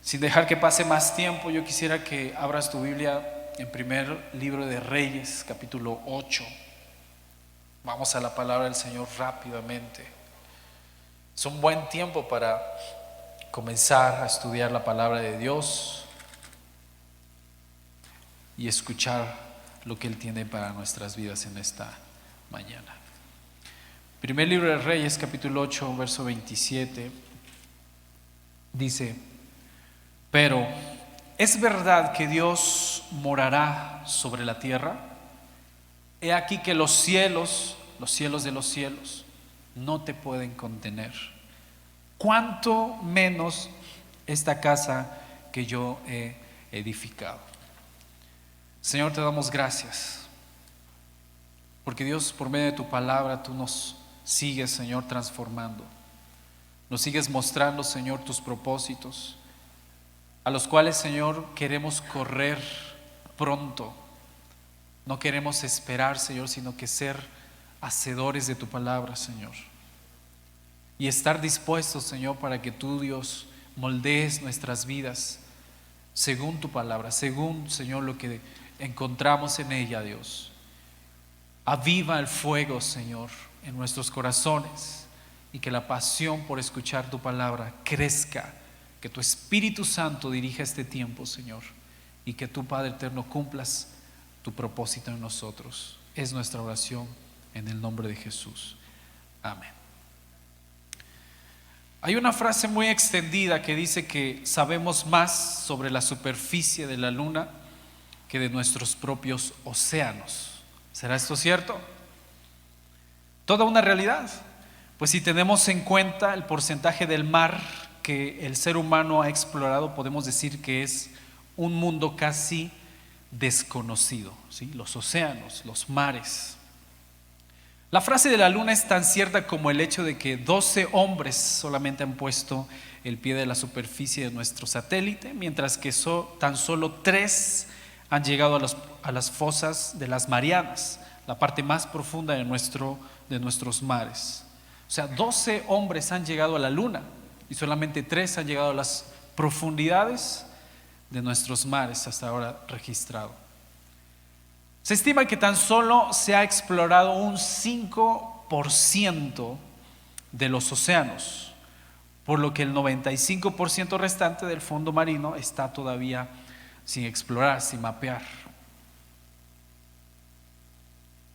Sin dejar que pase más tiempo, yo quisiera que abras tu Biblia en primer libro de Reyes, capítulo 8. Vamos a la palabra del Señor rápidamente. Es un buen tiempo para comenzar a estudiar la palabra de Dios y escuchar lo que Él tiene para nuestras vidas en esta mañana. Primer libro de Reyes, capítulo 8, verso 27, dice: pero ¿es verdad que Dios morará sobre la tierra? He aquí que los cielos de los cielos, no te pueden contener, cuánto menos esta casa que yo he edificado. Señor, te damos gracias, porque Dios, por medio de tu palabra, tú nos sigues, Señor, transformando. Nos sigues mostrando, Señor, tus propósitos, a los cuales, Señor, queremos correr pronto. No queremos esperar, Señor, sino que ser hacedores de tu palabra, Señor. Y estar dispuestos, Señor, para que tú, Dios, moldees nuestras vidas según tu palabra, según, Señor, lo que encontramos en ella, Dios. Aviva el fuego, Señor, en nuestros corazones, y que la pasión por escuchar tu palabra crezca. Que tu Espíritu Santo dirija este tiempo, Señor, y que tú, Padre eterno, cumplas tu propósito en nosotros. Es nuestra oración en el nombre de Jesús. Amén. Hay una frase muy extendida que dice que sabemos más sobre la superficie de la luna que de nuestros propios océanos. ¿Será esto cierto? Toda una realidad. Pues si tenemos en cuenta el porcentaje del mar que el ser humano ha explorado, podemos decir que es un mundo casi desconocido, ¿sí? Los océanos, los mares. La frase de la luna es tan cierta como el hecho de que 12 hombres solamente han puesto el pie de la superficie de nuestro satélite, mientras que tan solo 3 han llegado a las fosas de las Marianas, la parte más profunda de nuestros mares. O sea, 12 hombres han llegado a la luna y solamente 3 han llegado a las profundidades de nuestros mares hasta ahora registrado. Se estima que tan solo se ha explorado un 5% de los océanos, por lo que el 95% restante del fondo marino está todavía sin explorar, sin mapear.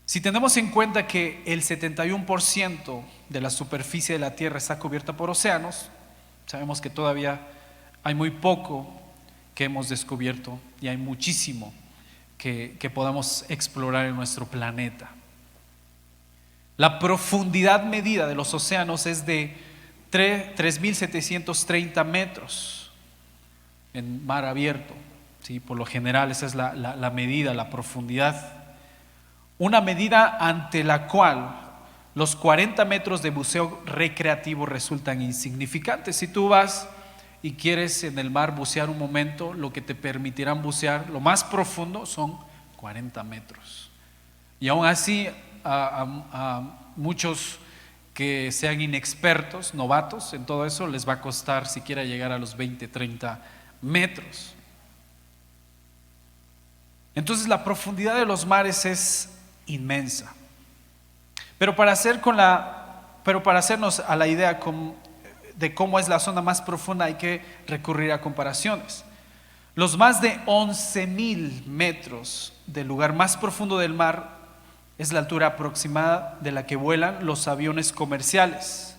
Si tenemos en cuenta que el 71% de la superficie de la Tierra está cubierta por océanos, sabemos que todavía hay muy poco que hemos descubierto y hay muchísimo que podamos explorar en nuestro planeta. La profundidad medida de los océanos es de 3.730 metros en mar abierto, ¿sí? Por lo general esa es la medida, la profundidad. Una medida ante la cual los 40 metros de buceo recreativo resultan insignificantes. Si tú vas y quieres en el mar bucear un momento, lo que te permitirán bucear lo más profundo son 40 metros. Y aún así, a muchos que sean inexpertos, novatos en todo eso, les va a costar siquiera llegar a los 20, 30 metros. Entonces la profundidad de los mares es inmensa. Pero para hacernos a la idea de cómo es la zona más profunda, hay que recurrir a comparaciones. Los más de 11.000 metros del lugar más profundo del mar es la altura aproximada de la que vuelan los aviones comerciales,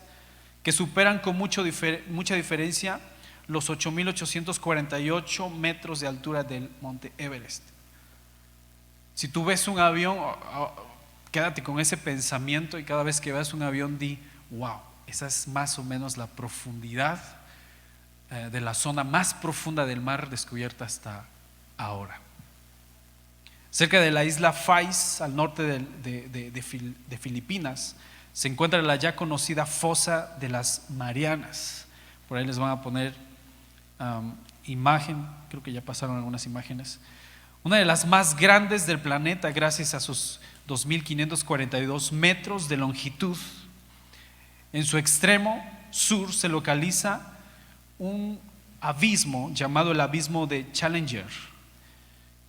que superan con mucha diferencia los 8.848 metros de altura del monte Everest. Si tú ves un avión, quédate con ese pensamiento y cada vez que veas un avión di: wow, esa es más o menos la profundidad de la zona más profunda del mar descubierta hasta ahora. Cerca de la isla Faiz, al norte de Filipinas, se encuentra la ya conocida fosa de las Marianas. Por ahí les van a poner imagen, creo que ya pasaron algunas imágenes. Una de las más grandes del planeta gracias a sus 2.542 metros de longitud. En su extremo sur se localiza un abismo llamado el abismo de Challenger,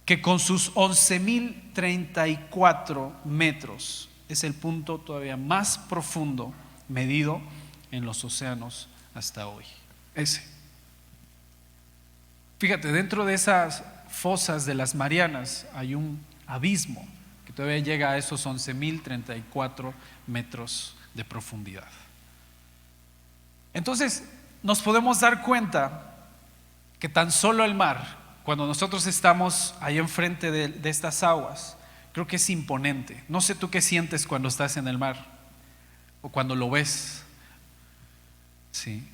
que con sus 11.034 metros es el punto todavía más profundo medido en los océanos hasta hoy. Fíjate, dentro de esas fosas de las Marianas hay un abismo que todavía llega a esos 11.034 metros de profundidad. Entonces nos podemos dar cuenta que tan solo el mar, cuando nosotros estamos ahí enfrente de estas aguas, creo que es imponente. No sé tú qué sientes cuando estás en el mar o cuando lo ves, sí,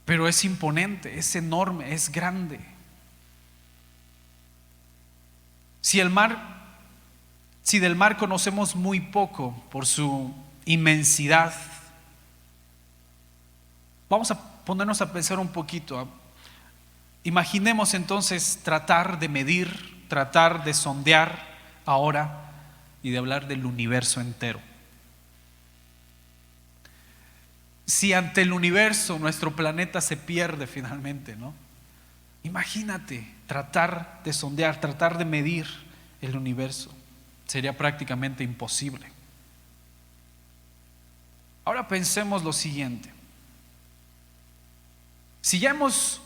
pero es imponente, es enorme, es grande. Si del mar conocemos muy poco por su inmensidad, vamos a ponernos a pensar un poquito. Imaginemos entonces tratar de medir, tratar de sondear ahora y de hablar del universo entero. Si ante el universo nuestro planeta se pierde finalmente, ¿no? Imagínate tratar de sondear, tratar de medir el universo. Sería prácticamente imposible. Ahora pensemos lo siguiente. Si ya hemos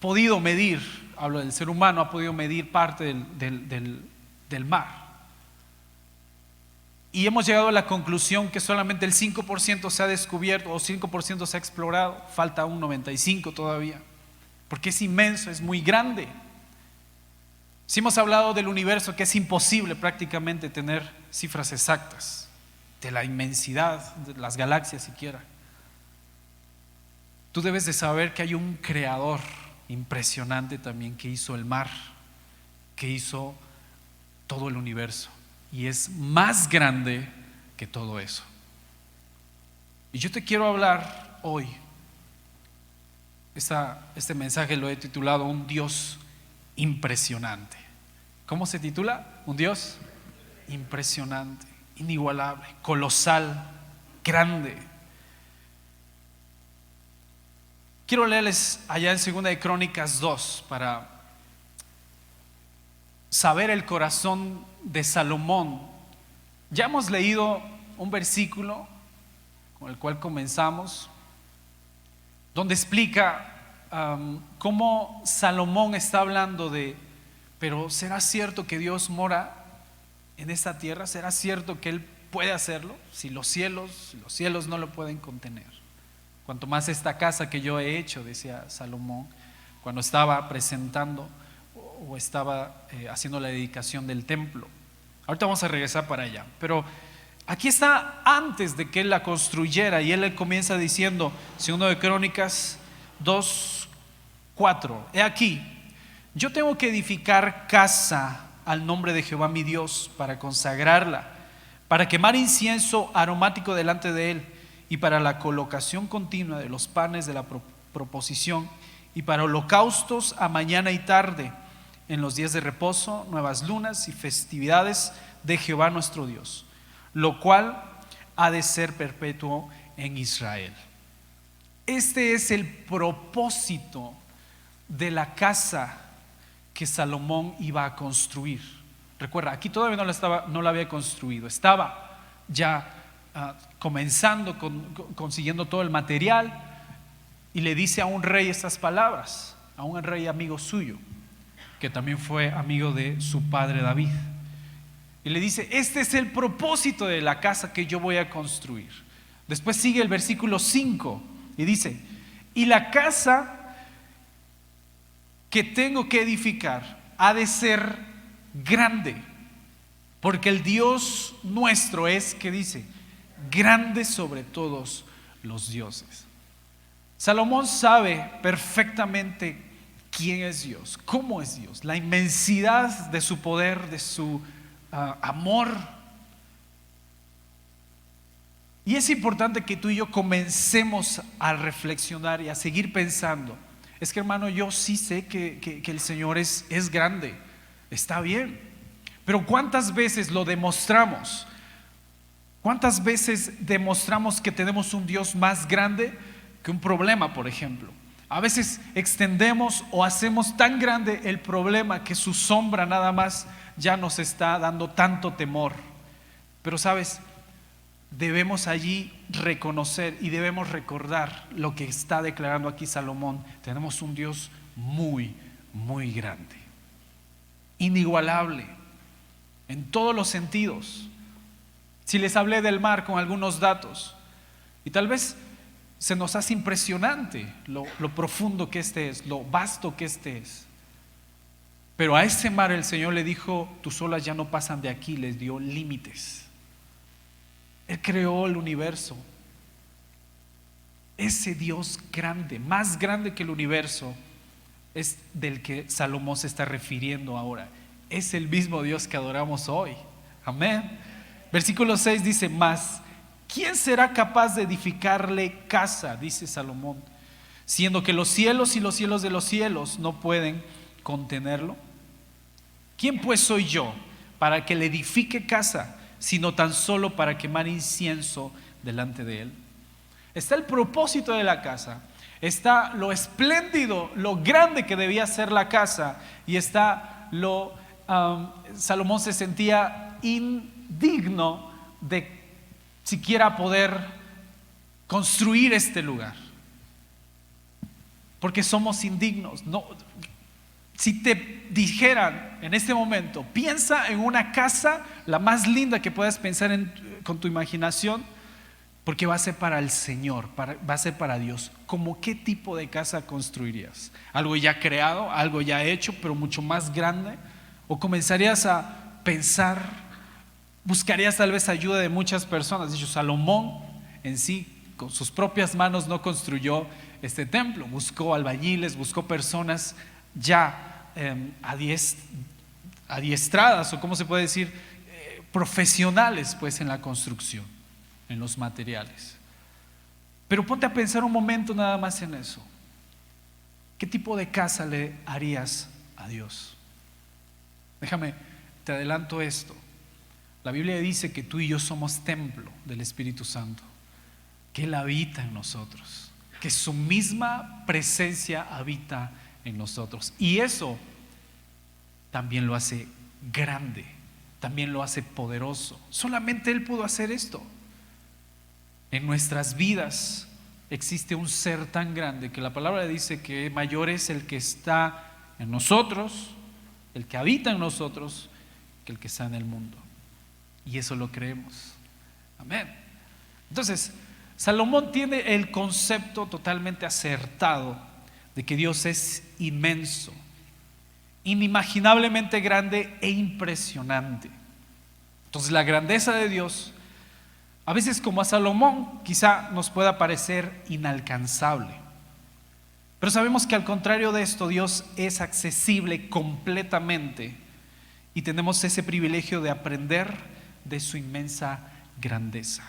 podido medir, hablo del ser humano, ha podido medir parte del mar, y hemos llegado a la conclusión que solamente el 5% se ha descubierto o 5% se ha explorado, falta un 95% todavía, porque es inmenso, es muy grande. Si hemos hablado del universo, que es imposible prácticamente tener cifras exactas de la inmensidad de las galaxias siquiera, tú debes de saber que hay un creador impresionante también que hizo el mar, que hizo todo el universo, y es más grande que todo eso. Y yo te quiero hablar hoy, este mensaje lo he titulado Un Dios impresionante. ¿Cómo se titula? Un Dios impresionante, inigualable, colosal, grande. Quiero leerles allá en 2 de Crónicas 2 para saber el corazón de Salomón. Ya hemos leído un versículo con el cual comenzamos, donde explica cómo Salomón está hablando pero ¿será cierto que Dios mora en esta tierra? ¿Será cierto que Él puede hacerlo? Si los cielos no lo pueden contener. Cuanto más esta casa que yo he hecho, decía Salomón, cuando estaba presentando o estaba haciendo la dedicación del templo. Ahorita vamos a regresar para allá, pero aquí está antes de que él la construyera, y él comienza diciendo, 2 de Crónicas 2:4, he aquí, yo tengo que edificar casa al nombre de Jehová mi Dios para consagrarla, para quemar incienso aromático delante de él, y para la colocación continua de los panes de la proposición, y para holocaustos a mañana y tarde, en los días de reposo, nuevas lunas y festividades de Jehová nuestro Dios, lo cual ha de ser perpetuo en Israel. Este es el propósito de la casa que Salomón iba a construir. Recuerda, aquí todavía no la había construido, estaba ya comenzando, consiguiendo todo el material, y le dice a un rey estas palabras, a un rey amigo suyo, que también fue amigo de su padre David, y le dice, este es el propósito de la casa que yo voy a construir. Después sigue el versículo 5 y dice, y la casa que tengo que edificar ha de ser grande, porque el Dios nuestro es, ¿qué dice? Grande sobre todos los dioses. Salomón sabe perfectamente quién es Dios, cómo es Dios, la inmensidad de su poder, de su amor. Y es importante que tú y yo comencemos a reflexionar y a seguir pensando. Es que, hermano, yo sí sé que el Señor es grande, está bien, pero ¿cuántas veces lo demostramos? ¿Cuántas veces demostramos que tenemos un Dios más grande que un problema, por ejemplo? A veces extendemos o hacemos tan grande el problema que su sombra nada más ya nos está dando tanto temor. Pero sabes, debemos allí reconocer y debemos recordar lo que está declarando aquí Salomón. Tenemos un Dios muy, muy grande, inigualable en todos los sentidos. Si les hablé del mar con algunos datos, y tal vez se nos hace impresionante lo profundo que este es, lo vasto que este es. Pero a ese mar el Señor le dijo: tus olas ya no pasan de aquí. Les dio límites. Él creó el universo. Ese Dios grande, más grande que el universo, es del que Salomón se está refiriendo ahora. Es el mismo Dios que adoramos hoy. Amén. Versículo 6 dice: mas ¿quién será capaz de edificarle casa? Dice Salomón, siendo que los cielos y los cielos de los cielos no pueden contenerlo. ¿Quién pues soy yo para que le edifique casa, sino tan solo para quemar incienso delante de él? Está el propósito de la casa, está lo espléndido, lo grande que debía ser la casa, y está Salomón se sentía indigno de siquiera poder construir este lugar, porque somos indignos. No, si te dijeran en este momento, piensa en una casa, la más linda que puedas pensar con tu imaginación, porque va a ser para el Señor, va a ser para Dios. ¿Cómo qué tipo de casa construirías? ¿Algo ya creado, algo ya hecho, pero mucho más grande? ¿O comenzarías a pensar, buscarías tal vez ayuda de muchas personas? De hecho, Salomón en sí, con sus propias manos, no construyó este templo. Buscó albañiles, buscó personas ya adiestradas, o cómo se puede decir, profesionales pues en la construcción, en los materiales. Pero ponte a pensar un momento nada más en eso. ¿Qué tipo de casa le harías a Dios? Déjame, te adelanto esto. La Biblia dice que tú y yo somos templo del Espíritu Santo, que Él habita en nosotros, que su misma presencia habita en nosotros. Y eso también lo hace grande, también lo hace poderoso. Solamente Él pudo hacer esto. En nuestras vidas existe un ser tan grande que la palabra dice que mayor es el que está en nosotros, el que habita en nosotros, que el que está en el mundo. Y eso lo creemos. Amén. Entonces, Salomón tiene el concepto totalmente acertado de que Dios es inmenso, inimaginablemente grande e impresionante. Entonces, la grandeza de Dios, a veces como a Salomón, quizá nos pueda parecer inalcanzable. Pero sabemos que al contrario de esto, Dios es accesible completamente, y tenemos ese privilegio de aprender de su inmensa grandeza.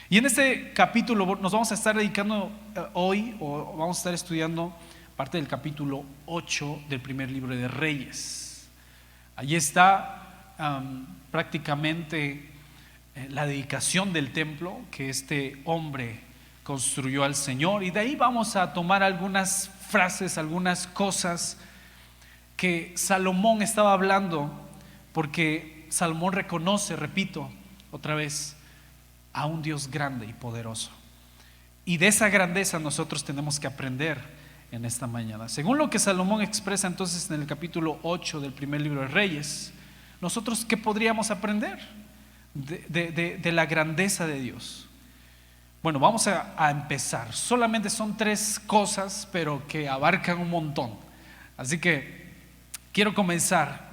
Y en este capítulo nos vamos a estar dedicando hoy, o vamos a estar estudiando parte del capítulo 8 del primer libro de Reyes. Allí está prácticamente la dedicación del templo que este hombre construyó al Señor, y de ahí vamos a tomar algunas frases, algunas cosas que Salomón estaba hablando, porque Salomón reconoce, repito otra vez, a un Dios grande y poderoso, y de esa grandeza nosotros tenemos que aprender en esta mañana. Según lo que Salomón expresa entonces en el capítulo 8 del primer libro de Reyes, nosotros ¿qué podríamos aprender de la grandeza de Dios? Bueno, vamos a empezar. Solamente son 3 cosas, pero que abarcan un montón. Así que quiero comenzar.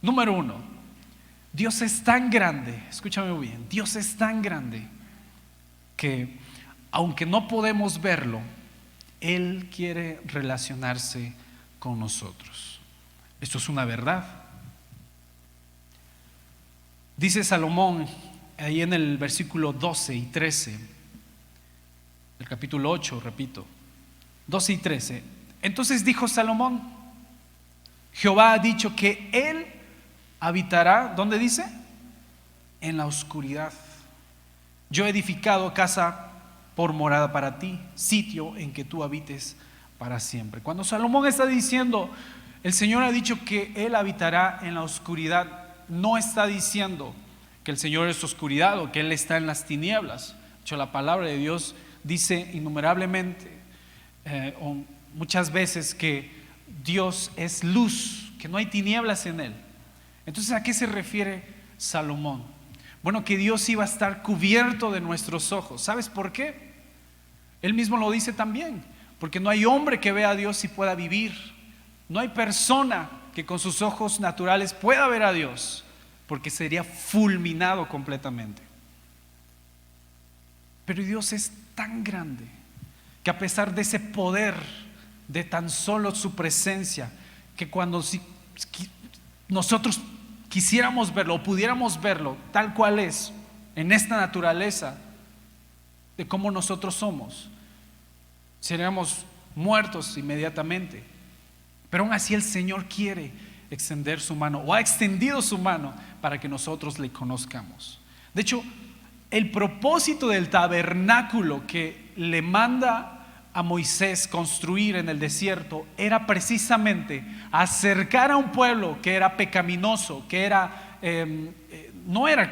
Número 1, Dios es tan grande, escúchame muy bien, Dios es tan grande que aunque no podemos verlo, Él quiere relacionarse con nosotros. Esto es una verdad. Dice Salomón ahí en el versículo 12 y 13, el capítulo 8, repito, 12 y 13. Entonces dijo Salomón: Jehová ha dicho que Él habitará, ¿dónde dice? En la oscuridad. Yo he edificado casa por morada para ti, sitio en que tú habites para siempre. Cuando Salomón está diciendo, el Señor ha dicho que Él habitará en la oscuridad, no está diciendo que el Señor es oscuridad o que Él está en las tinieblas. De hecho, la palabra de Dios dice innumerablemente, muchas veces, que Dios es luz, que no hay tinieblas en Él. Entonces, ¿a qué se refiere Salomón? Bueno, que Dios iba a estar cubierto de nuestros ojos. ¿Sabes por qué? Él mismo lo dice también, porque no hay hombre que vea a Dios y pueda vivir. No hay persona que con sus ojos naturales pueda ver a Dios, porque sería fulminado completamente. Pero Dios es tan grande que a pesar de ese poder, de tan solo su presencia, que cuando nosotros quisiéramos verlo o pudiéramos verlo tal cual es, en esta naturaleza de cómo nosotros somos, seríamos muertos inmediatamente. Pero aún así el Señor quiere extender su mano, o ha extendido su mano, para que nosotros le conozcamos. De hecho, el propósito del tabernáculo que le manda a Moisés construir en el desierto era precisamente acercar a un pueblo que era pecaminoso, que era no era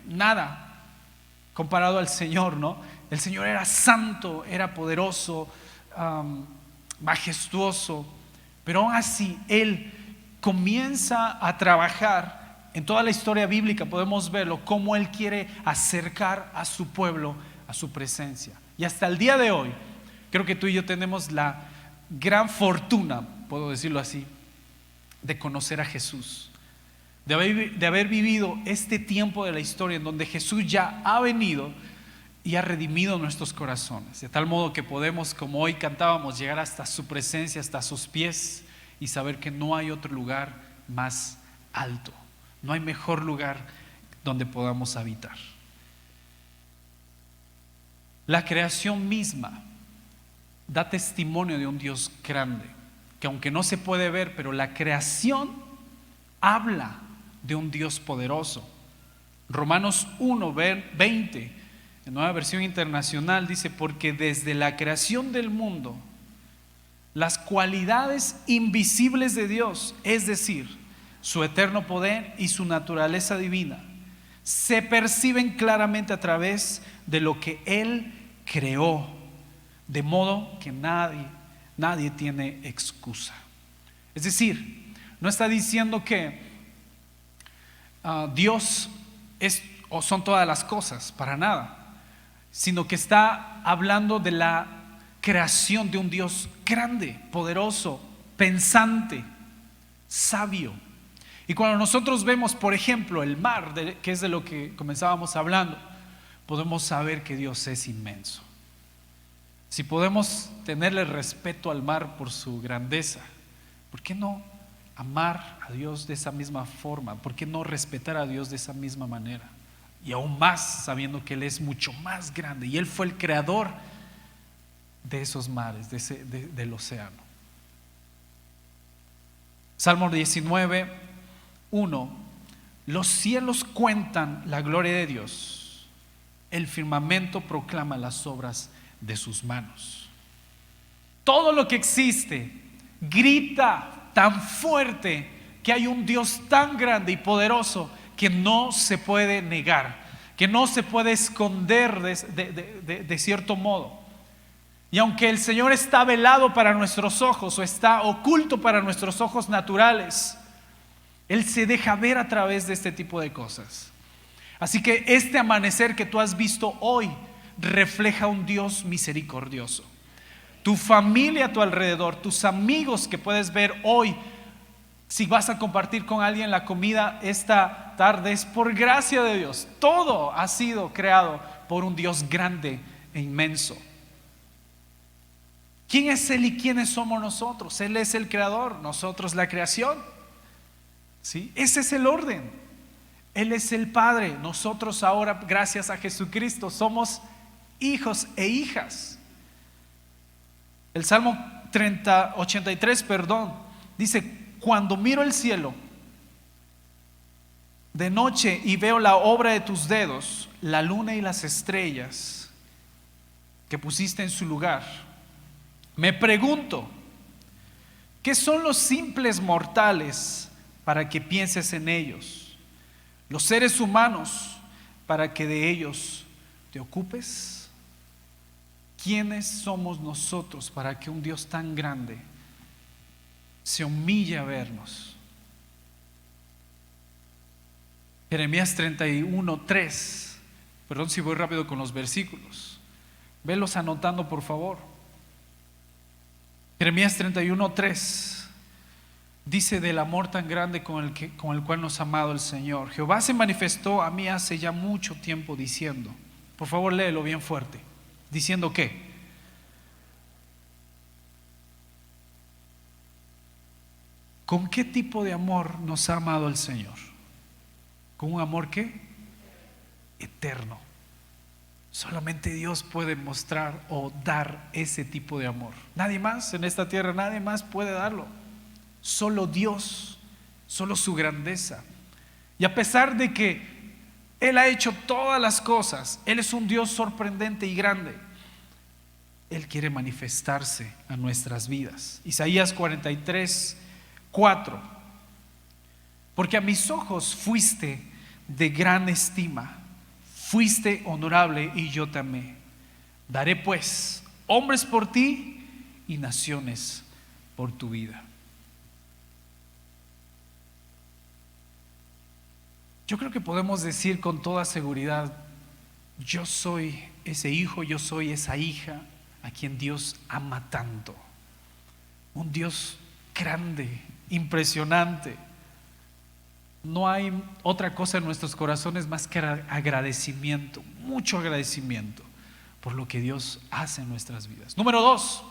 nada comparado al Señor, ¿no? El Señor era santo, era poderoso, majestuoso, pero aún así Él comienza a trabajar. En toda la historia bíblica podemos verlo, cómo Él quiere acercar a su pueblo a su presencia. Y hasta el día de hoy, creo que tú y yo tenemos la gran fortuna, puedo decirlo así, de conocer a Jesús, de haber vivido este tiempo de la historia en donde Jesús ya ha venido y ha redimido nuestros corazones, de tal modo que podemos, como hoy cantábamos, llegar hasta su presencia, hasta sus pies, y saber que no hay otro lugar más alto, no hay mejor lugar donde podamos habitar. La creación misma da testimonio de un Dios grande, que aunque no se puede ver, pero la creación habla de un Dios poderoso. Romanos 1:20, en Nueva Versión Internacional, dice: porque desde la creación del mundo, las cualidades invisibles de Dios, es decir, su eterno poder y su naturaleza divina, se perciben claramente a través de lo que Él creó, de modo que nadie tiene excusa. Es decir, no está diciendo que Dios es o son todas las cosas, para nada, sino que está hablando de la creación de un Dios grande, poderoso, pensante, sabio. Y cuando nosotros vemos, por ejemplo, el mar, que es de lo que comenzábamos hablando, podemos saber que Dios es inmenso. Si podemos tenerle respeto al mar por su grandeza, ¿por qué no amar a Dios de esa misma forma? ¿Por qué no respetar a Dios de esa misma manera? Y aún más sabiendo que Él es mucho más grande y Él fue el creador de esos mares, del océano. Salmo 19:1: los cielos cuentan la gloria de Dios, el firmamento proclama las obras de sus manos. Todo lo que existe grita tan fuerte que hay un Dios tan grande y poderoso que no se puede negar, que no se puede esconder de cierto modo. Y aunque el Señor está velado para nuestros ojos o está oculto para nuestros ojos naturales, Él se deja ver a través de este tipo de cosas. Así que este amanecer que tú has visto hoy refleja un Dios misericordioso. Tu familia a tu alrededor, tus amigos que puedes ver hoy, si vas a compartir con alguien la comida esta tarde, es por gracia de Dios. Todo ha sido creado por un Dios grande e inmenso. ¿Quién es Él y quiénes somos nosotros? Él es el creador, nosotros la creación. ¿Sí? Ese es el orden. Él es el Padre, nosotros ahora, gracias a Jesucristo, somos hijos e hijas. El Salmo 83, dice: cuando miro el cielo de noche y veo la obra de tus dedos, la luna y las estrellas que pusiste en su lugar, Me pregunto, ¿qué son los simples mortales para que pienses en ellos? Los seres humanos para que de ellos te ocupes. ¿Quiénes somos nosotros para que un Dios tan grande se humille a vernos? Jeremías 31:3. Perdón si voy rápido con los versículos. Velos anotando, por favor. Jeremías 31:3 dice del amor tan grande con el cual nos ha amado el Señor. Jehová se manifestó a mí hace ya mucho tiempo diciendo, por favor léelo bien fuerte, diciendo ¿qué? ¿Con qué tipo de amor nos ha amado el Señor? ¿Con un amor qué? Eterno. Solamente Dios puede mostrar o dar ese tipo de amor. Nadie más en esta tierra, nadie más puede darlo. Solo Dios, solo su grandeza. Y a pesar de que Él ha hecho todas las cosas, Él es un Dios sorprendente y grande, Él quiere manifestarse a nuestras vidas. Isaías 43:4. Porque a mis ojos fuiste de gran estima, fuiste honorable y yo te amé. Daré pues hombres por ti y naciones por tu vida. Yo creo que podemos decir con toda seguridad, yo soy ese hijo, yo soy esa hija a quien Dios ama tanto. Un Dios grande, impresionante. No hay otra cosa en nuestros corazones más que agradecimiento, mucho agradecimiento por lo que Dios hace en nuestras vidas. Número 2,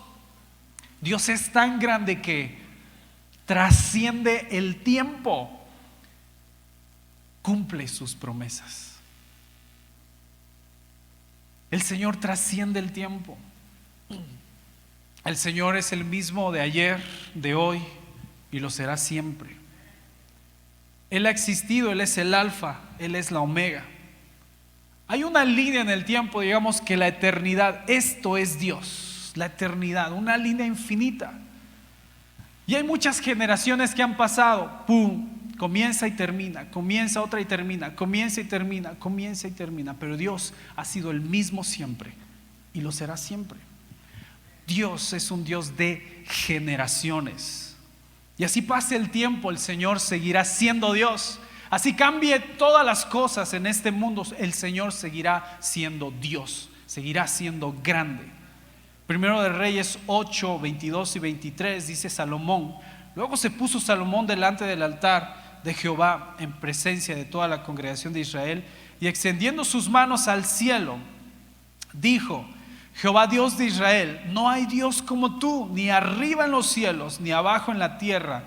Dios es tan grande que trasciende el tiempo, cumple sus promesas. El Señor trasciende el tiempo. El Señor es el mismo de ayer, de hoy y lo será siempre. Él ha existido, Él es el alfa, Él es la omega. Hay una línea en el tiempo, digamos que la eternidad, esto es Dios, la eternidad, una línea infinita. Y hay muchas generaciones que han pasado, pum, comienza y termina, comienza otra y termina, comienza y termina, comienza y termina. Pero Dios ha sido el mismo siempre y lo será siempre. Dios es un Dios de generaciones. Y así pase el tiempo, el Señor seguirá siendo Dios. Así cambie todas las cosas en este mundo, el Señor seguirá siendo Dios, seguirá siendo grande. Primero de Reyes 8:22 y 23 dice Salomón: luego se puso Salomón delante del altar de Jehová en presencia de toda la congregación de Israel, y extendiendo sus manos al cielo, dijo: Jehová Dios de Israel, no hay Dios como tú, ni arriba en los cielos, ni abajo en la tierra,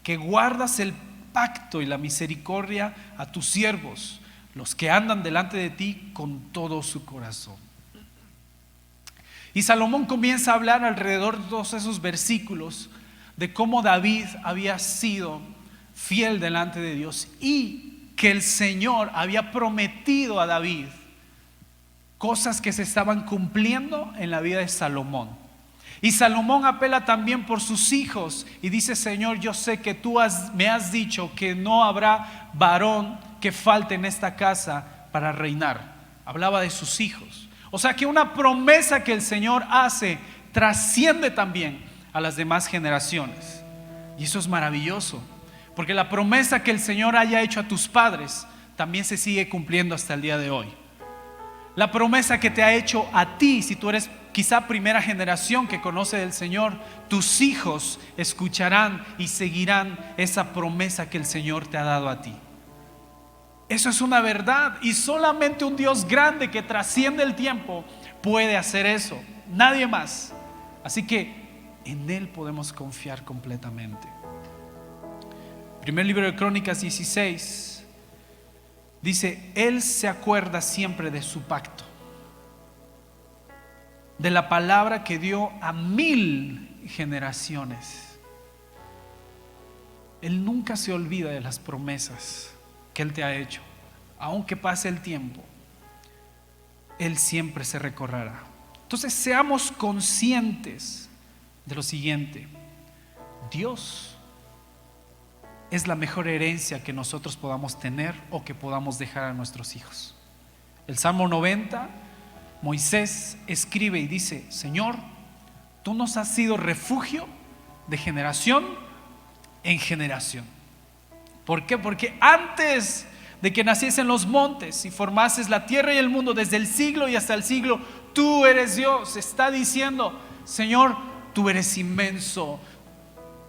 que guardas el pacto y la misericordia a tus siervos, los que andan delante de ti con todo su corazón. Y Salomón comienza a hablar alrededor de todos esos versículos de cómo David había sido fiel delante de Dios y que el Señor había prometido a David cosas que se estaban cumpliendo en la vida de Salomón. Y Salomón apela también por sus hijos y dice: Señor, yo sé que tú me has dicho que no habrá varón que falte en esta casa para reinar. Hablaba de sus hijos. O sea que una promesa que el Señor hace trasciende también a las demás generaciones. Y eso es maravilloso, porque la promesa que el Señor haya hecho a tus padres también se sigue cumpliendo hasta el día de hoy. La promesa que te ha hecho a ti, si tú eres quizá primera generación que conoce del Señor, tus hijos escucharán y seguirán esa promesa que el Señor te ha dado a ti. Eso es una verdad, y solamente un Dios grande que trasciende el tiempo puede hacer eso, nadie más. Así que en Él podemos confiar completamente. Primer libro de Crónicas 16 dice: Él se acuerda siempre de su pacto, de la palabra que dio a 1000 generaciones. Él nunca se olvida de las promesas que Él te ha hecho. Aunque pase el tiempo, Él siempre se recordará. Entonces seamos conscientes de lo siguiente: Dios es la mejor herencia que nosotros podamos tener o que podamos dejar a nuestros hijos. El Salmo 90, Moisés escribe y dice: Señor, tú nos has sido refugio de generación en generación. ¿Por qué? Porque antes de que naciesen los montes y formases la tierra y el mundo, desde el siglo y hasta el siglo, tú eres Dios. Está diciendo: Señor, tú eres inmenso,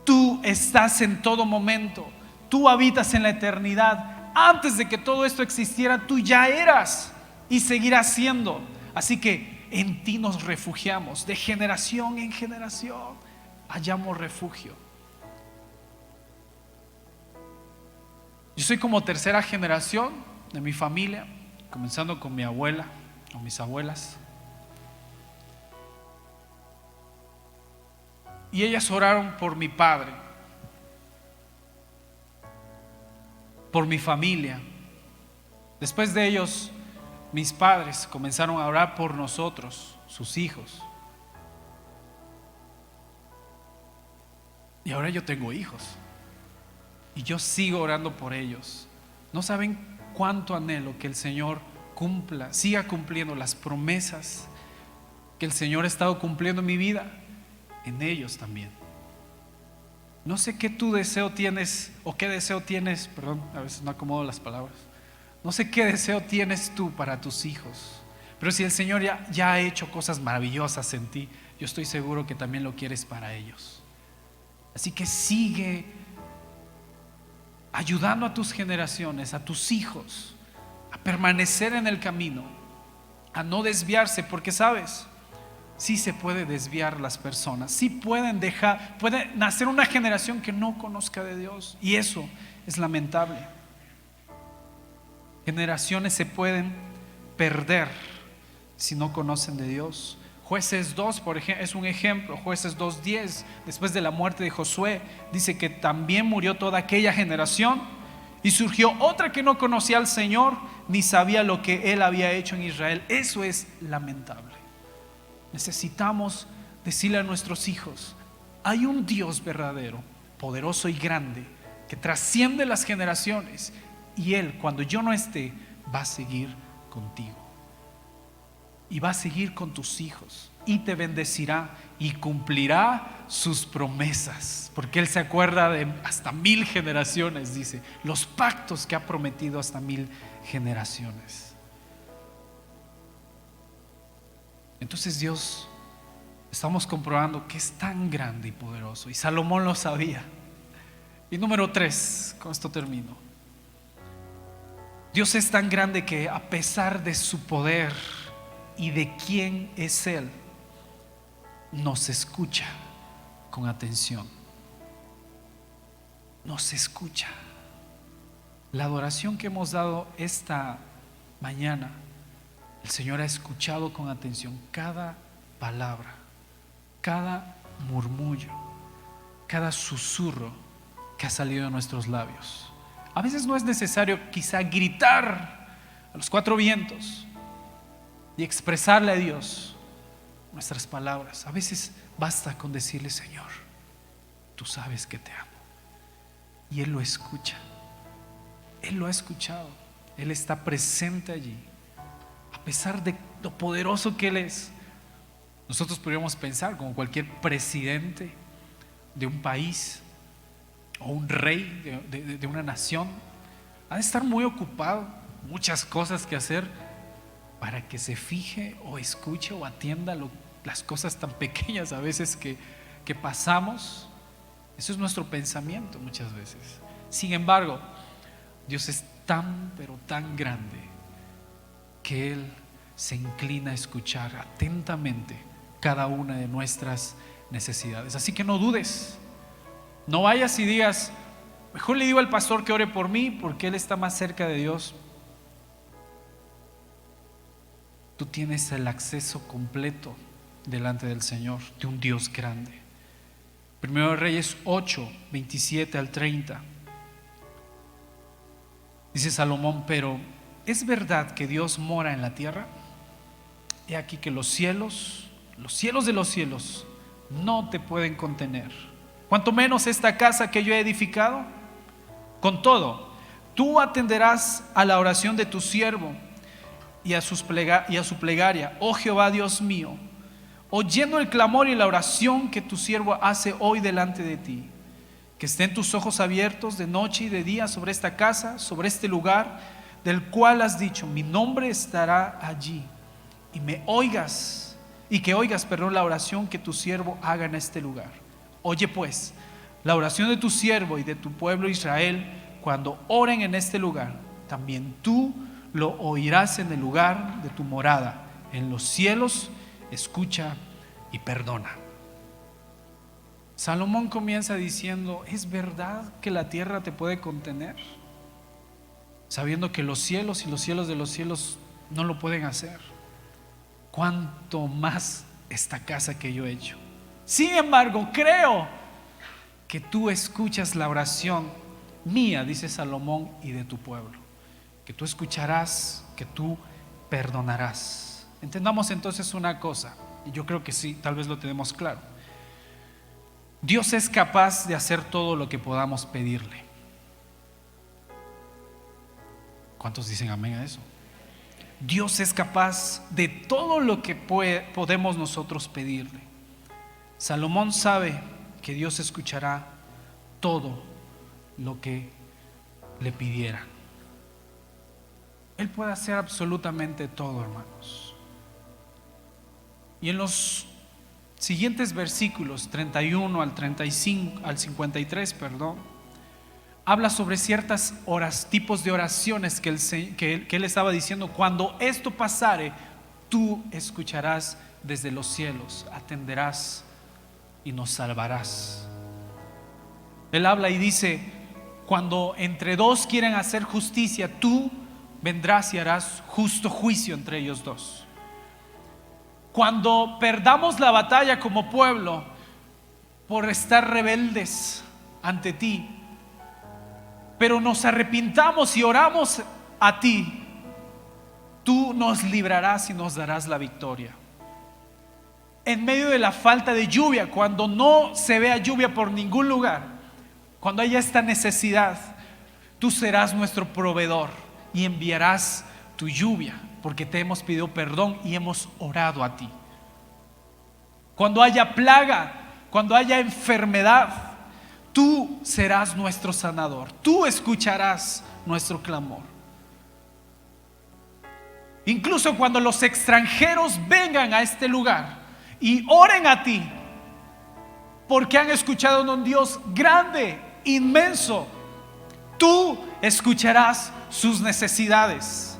tú estás en todo momento, tú habitas en la eternidad. Antes de que todo esto existiera, tú ya eras y seguirás siendo. Así que en ti nos refugiamos, de generación en generación hallamos refugio. Yo soy como tercera generación de mi familia, comenzando con mi abuela o mis abuelas. Y ellas oraron por mi padre, por mi familia. Después de ellos, mis padres comenzaron a orar por nosotros, sus hijos. Y ahora yo tengo hijos. Y yo sigo orando por ellos. No saben cuánto anhelo que el Señor cumpla, siga cumpliendo las promesas que el Señor ha estado cumpliendo en mi vida, en ellos también. No sé qué tu deseo tienes, o qué deseo tienes, perdón, a veces no acomodo las palabras. No sé qué deseo tienes tú para tus hijos, pero si el Señor ya ha hecho cosas maravillosas en ti, yo estoy seguro que también lo quieres para ellos. Así que sigue ayudando a tus generaciones, a tus hijos, a permanecer en el camino, a no desviarse, porque sabes, sí se puede desviar las personas, sí puede nacer una generación que no conozca de Dios, y eso es lamentable. Generaciones se pueden perder si no conocen de Dios. Jueces 2, por ejemplo, es un ejemplo. Jueces 2:10, después de la muerte de Josué, dice que también murió toda aquella generación y surgió otra que no conocía al Señor ni sabía lo que Él había hecho en Israel. Eso es lamentable. Necesitamos decirle a nuestros hijos: hay un Dios verdadero, poderoso y grande, que trasciende las generaciones, y Él, cuando yo no esté, va a seguir contigo. Y va a seguir con tus hijos y te bendecirá y cumplirá sus promesas, porque Él se acuerda de hasta 1000 generaciones, dice, los pactos que ha prometido hasta 1000 generaciones. Entonces Dios, estamos comprobando que es tan grande y poderoso, y Salomón lo sabía. Y número 3, con esto termino. Dios es tan grande que a pesar de su poder y de quién es Él, nos escucha con atención. Nos escucha. La adoración que hemos dado esta mañana, el Señor ha escuchado con atención cada palabra, cada murmullo, cada susurro que ha salido de nuestros labios. A veces no es necesario quizá gritar a los 4 vientos y expresarle a Dios nuestras palabras. A veces basta con decirle: Señor, tú sabes que te amo. Y Él lo escucha. Él lo ha escuchado. Él está presente allí. A pesar de lo poderoso que Él es, nosotros podríamos pensar, como cualquier presidente de un país o un rey de una nación, ha de estar muy ocupado, muchas cosas que hacer, para que se fije o escuche o atienda las cosas tan pequeñas a veces que pasamos. Eso es nuestro pensamiento muchas veces. Sin embargo, Dios es tan, pero tan grande, que Él se inclina a escuchar atentamente cada una de nuestras necesidades. Así que no dudes, no vayas y digas: mejor le digo al pastor que ore por mí, porque él está más cerca de Dios. Tú tienes el acceso completo delante del Señor, de un Dios grande. Primero de Reyes 8, 27 al 30. Dice Salomón: pero ¿es verdad que Dios mora en la tierra? He aquí que los cielos de los cielos no te pueden contener. Cuanto menos esta casa que yo he edificado. Con todo, tú atenderás a la oración de tu siervo y a su plegaria, oh Jehová Dios mío, oyendo el clamor y la oración que tu siervo hace hoy delante de ti. Que estén tus ojos abiertos de noche y de día sobre esta casa, sobre este lugar del cual has dicho, mi nombre estará allí. Y que oigas la oración que tu siervo haga en este lugar. Oye pues la oración de tu siervo y de tu pueblo Israel cuando oren en este lugar. También tú lo oirás en el lugar de tu morada, en los cielos. Escucha y perdona. Salomón comienza diciendo: ¿es verdad que la tierra te puede contener? Sabiendo que los cielos y los cielos de los cielos no lo pueden hacer. ¿Cuánto más esta casa que yo he hecho? Sin embargo, creo que tú escuchas la oración mía, dice Salomón, y de tu pueblo. Que tú escucharás, que tú perdonarás. Entendamos entonces una cosa, y yo creo que sí, tal vez lo tenemos claro. Dios es capaz de hacer todo lo que podamos pedirle. ¿Cuántos dicen amén a eso? Dios es capaz de todo lo que podemos nosotros pedirle. Salomón sabe que Dios escuchará todo lo que le pidiera. Él puede hacer absolutamente todo, hermanos. Y en los siguientes versículos 31 al 35 al 53, habla sobre ciertas tipos de oraciones que él estaba diciendo: cuando esto pasare, tú escucharás desde los cielos, atenderás y nos salvarás. Él habla y dice: cuando entre dos quieren hacer justicia, tú vendrás y harás justo juicio entre ellos dos. Cuando perdamos la batalla como pueblo por estar rebeldes ante ti, pero nos arrepintamos y oramos a ti, tú nos librarás y nos darás la victoria. En medio de la falta de lluvia, cuando no se vea lluvia por ningún lugar, cuando haya esta necesidad, tú serás nuestro proveedor y enviarás tu lluvia, porque te hemos pedido perdón y hemos orado a ti. Cuando haya plaga, cuando haya enfermedad, tú serás nuestro sanador. Tú escucharás nuestro clamor. Incluso cuando los extranjeros vengan a este lugar y oren a ti, porque han escuchado a un Dios grande, inmenso, tú escucharás sus necesidades.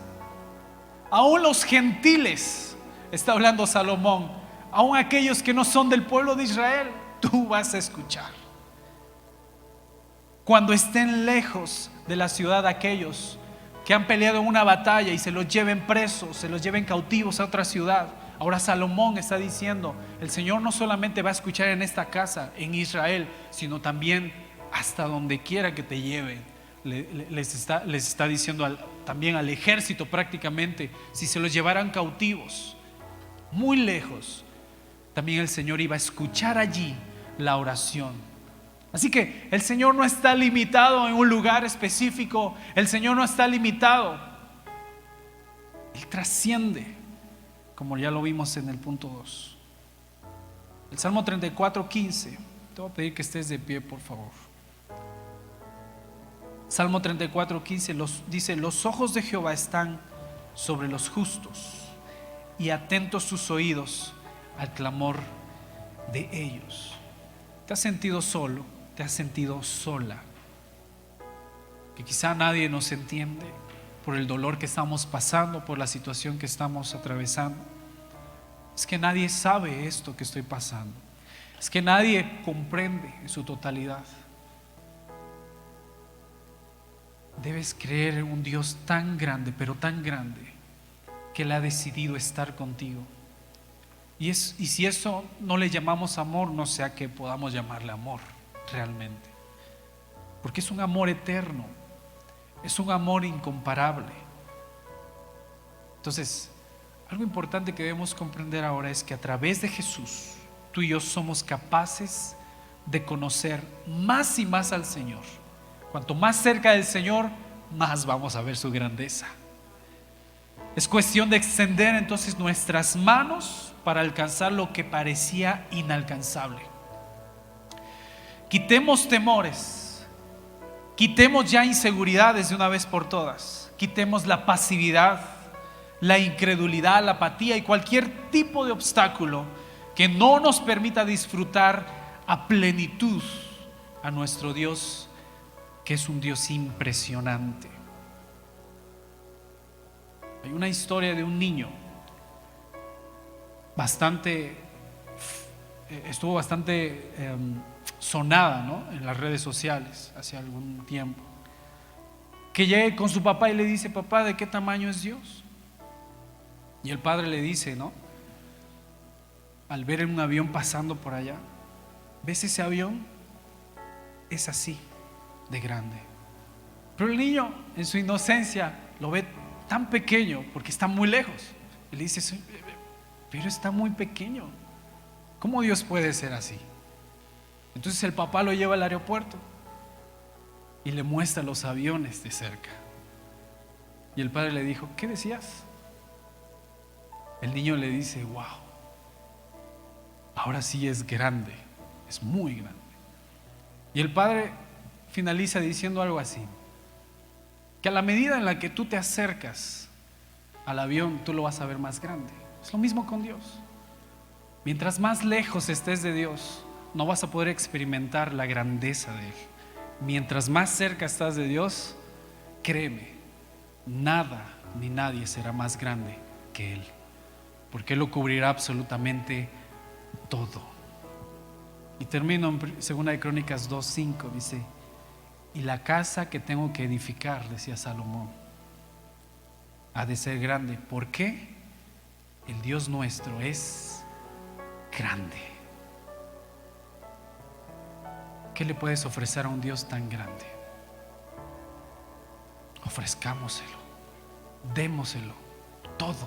Aún los gentiles, está hablando Salomón, aún aquellos que no son del pueblo de Israel, tú vas a escuchar. Cuando estén lejos de la ciudad aquellos que han peleado en una batalla y se los lleven presos, se los lleven cautivos a otra ciudad, ahora Salomón está diciendo: el Señor no solamente va a escuchar en esta casa, en Israel, sino también hasta donde quiera que te lleven. Les está diciendo también al ejército prácticamente, si se los llevaran cautivos muy lejos, también el Señor iba a escuchar allí la oración. Así que el Señor no está limitado en un lugar específico, el Señor no está limitado, Él trasciende, como ya lo vimos en el punto 2. El Salmo 34:15, te voy a pedir que estés de pie, por favor. Salmo 34:15 dice: los ojos de Jehová están sobre los justos y atentos sus oídos al clamor de ellos. ¿Te has sentido solo? ¿Te has sentido sola? Que quizá nadie nos entiende por el dolor que estamos pasando, por la situación que estamos atravesando. Es que nadie sabe esto que estoy pasando. Es que nadie comprende en su totalidad. Debes creer en un Dios tan grande, pero tan grande, que Él ha decidido estar contigo. Y si eso no le llamamos amor, no sé a qué podamos llamarle amor realmente, porque es un amor eterno, es un amor incomparable. Entonces, algo importante que debemos comprender ahora es que a través de Jesús tú y yo somos capaces de conocer más y más al Señor. Cuanto más cerca del Señor, más vamos a ver su grandeza. Es cuestión de extender entonces nuestras manos para alcanzar lo que parecía inalcanzable. Quitemos temores, quitemos ya inseguridades de una vez por todas, quitemos la pasividad, la incredulidad, la apatía y cualquier tipo de obstáculo que no nos permita disfrutar a plenitud a nuestro Dios, que es un Dios impresionante. Hay una historia de un niño estuvo bastante sonada, ¿no?, en las redes sociales hace algún tiempo, que llega con su papá y le dice: papá, ¿de qué tamaño es Dios? Y el padre le dice, ¿no?, al ver un avión pasando por allá: ¿ves ese avión? Es así de grande. Pero el niño, en su inocencia, lo ve tan pequeño porque está muy lejos. Y le dice: pero está muy pequeño, ¿cómo Dios puede ser así? Entonces el papá lo lleva al aeropuerto y le muestra los aviones de cerca. Y el padre le dijo: ¿qué decías? El niño le dice: wow, ahora sí es grande, es muy grande. Y el padre finaliza diciendo algo así: que a la medida en la que tú te acercas al avión, tú lo vas a ver más grande. Es lo mismo con Dios. Mientras más lejos estés de Dios, no vas a poder experimentar la grandeza de Él. Mientras más cerca estás de Dios, créeme, nada ni nadie será más grande que Él, porque Él lo cubrirá absolutamente todo. Y termino en 2 Crónicas 2:5, dice: y la casa que tengo que edificar, decía Salomón, ha de ser grande. ¿Por qué? El Dios nuestro es grande. ¿Qué le puedes ofrecer a un Dios tan grande? Ofrezcámoselo, démoselo todo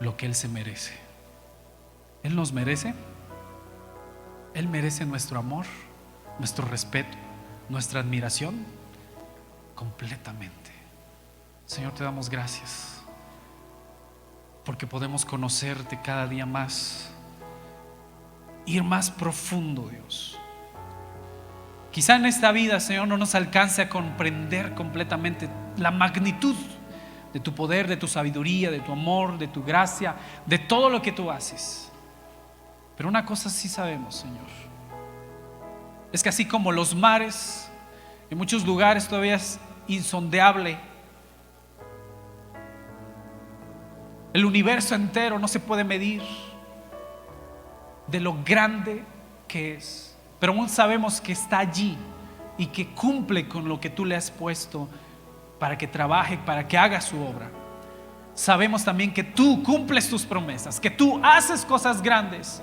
lo que Él se merece. Él nos merece. Él merece nuestro amor, nuestro respeto, nuestra admiración completamente. Señor, te damos gracias porque podemos conocerte cada día más, ir más profundo, Dios. Quizá en esta vida, Señor, no nos alcance a comprender completamente la magnitud de tu poder, de tu sabiduría, de tu amor, de tu gracia, de todo lo que tú haces. Pero una cosa sí sabemos, Señor, es que así como los mares en muchos lugares todavía es insondeable, el universo entero no se puede medir de lo grande que es, pero aún sabemos que está allí y que cumple con lo que tú le has puesto para que trabaje, para que haga su obra. Sabemos también que tú cumples tus promesas, que tú haces cosas grandes.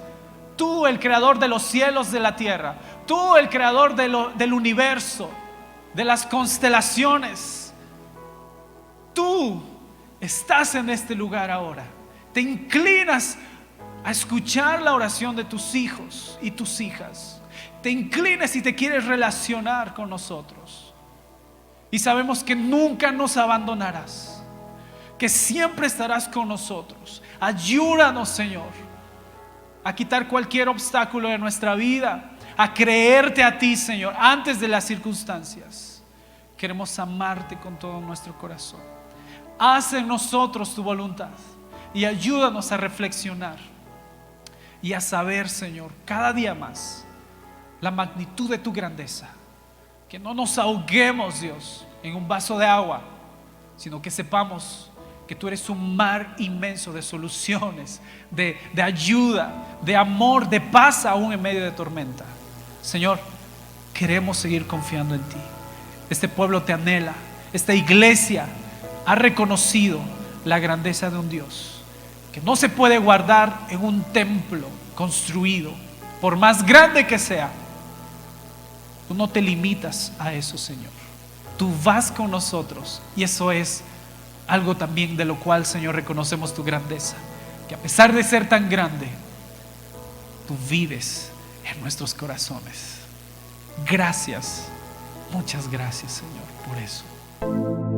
Tú, el creador de los cielos, de la tierra, tú, el creador del universo, de las constelaciones, tú estás en este lugar ahora. Te inclinas a escuchar la oración de tus hijos y tus hijas. Te inclinas y te quieres relacionar con nosotros. Y sabemos que nunca nos abandonarás, que siempre estarás con nosotros. Ayúdanos, Señor, a quitar cualquier obstáculo de nuestra vida, a creerte a ti, Señor, antes de las circunstancias. Queremos amarte con todo nuestro corazón. Haz en nosotros tu voluntad y ayúdanos a reflexionar y a saber, Señor, cada día más la magnitud de tu grandeza. Que no nos ahoguemos, Dios, en un vaso de agua, sino que sepamos que tú eres un mar inmenso de soluciones, de ayuda, de amor, de paz aún en medio de tormenta. Señor, queremos seguir confiando en ti. Este pueblo te anhela. Esta iglesia ha reconocido la grandeza de un Dios que no se puede guardar en un templo construido, por más grande que sea. Tú no te limitas a eso, Señor. Tú vas con nosotros y eso es algo también de lo cual, Señor, reconocemos tu grandeza. Que a pesar de ser tan grande, tú vives en nuestros corazones. Gracias, muchas gracias, Señor, por eso.